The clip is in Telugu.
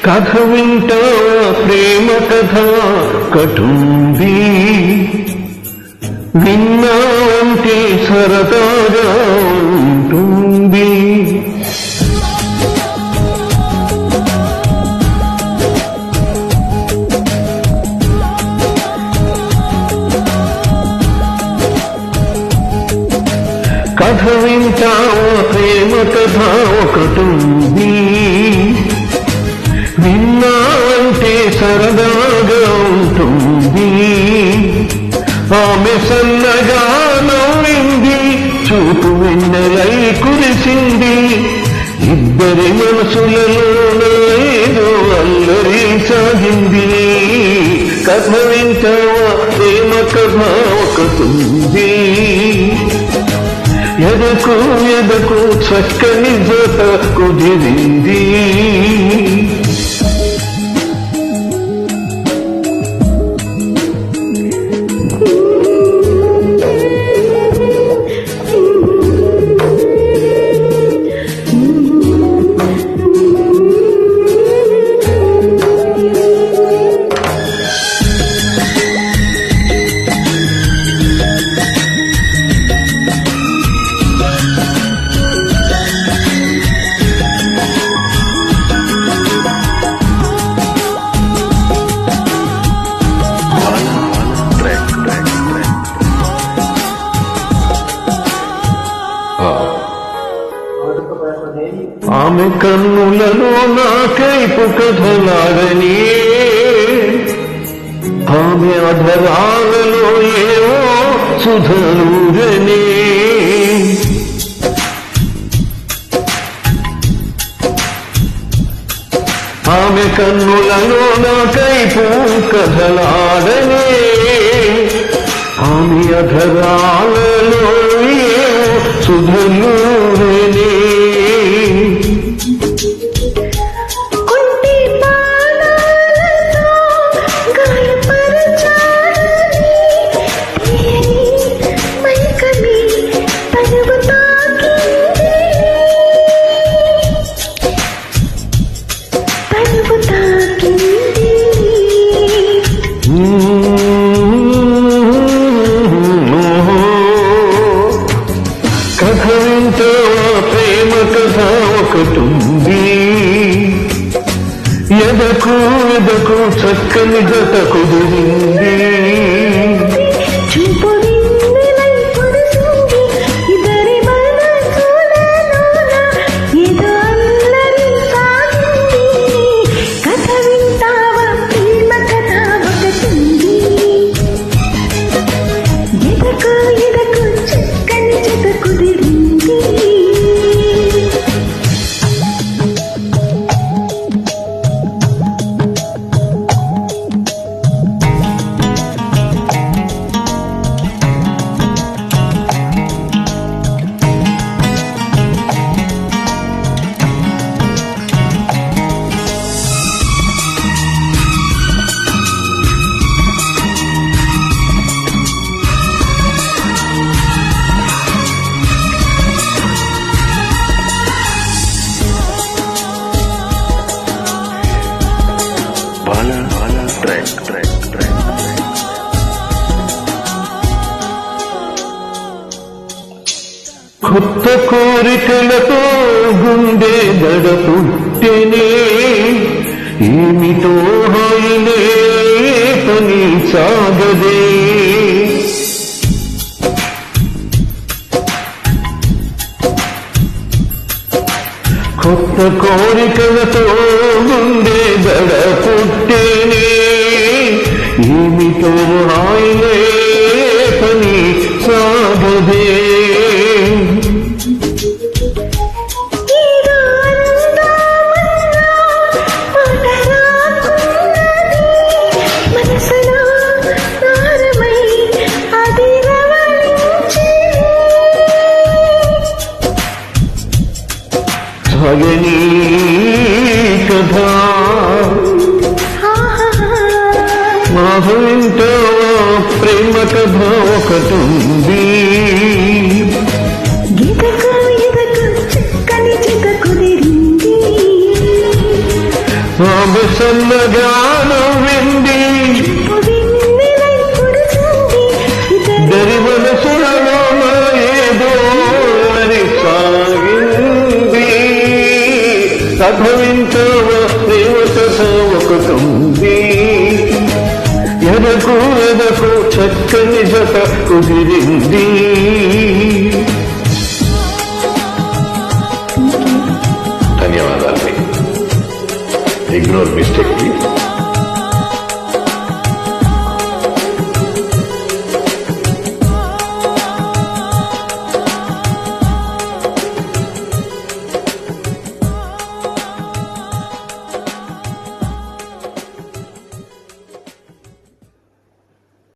కథ వింటా ప్రేమ కథ కటుంబీ విన్నాంటే సరదాగా ఉంటుంది. కథ వింటా ప్రేమ కథ కటుంబీ విన్నాంటే సరదాగా ఉంటుంది. ఆమె సన్నగా నవ్వింది, చూపు వెన్నెలై కురిసింది. ఇద్దరి మనసులలో ఏదో అల్లరి సాగింది. కథ వింటావా ప్రేమ కథ ఒకటుంది. ఎదకు ఎదకు చక్కని జత కుదిరింది. ఆమె కన్నులలో నా కైపు కథలాడని, ఆమె అధరాలలో ఏవో సుధరూరని. ఆమె కన్నులలో నా కైపు కథలాడని, ఆమె అధరాలలో ఏవో సుధరూరని. కథ వింటా ప్రేమ కథ ఒకటుంది. ఎదకు ఎదకు చక్కని జత కుదిరింది. కొత్త కోరికలతో గుండె దడ పుట్టెనే, ఏమిటో హాయిలే పని సాగదే. కొత్త కోరికలతో గుండె దడ పుట్టెనే, ఏమిటో హాయిలే పని సాగదే. సాగని కథ మాధవింట ప్రేమ కథ ఒకటుంది సన్నగానం వింది దరి మనసులలో ఏదో అని సాగింది కథ వింటావా ప్రేమ కథ ఒకటుంది ఎదకు ఎదకు చక్కని జత కుదిరింది. ధన్యవాదాలు. Ignore mistake, please.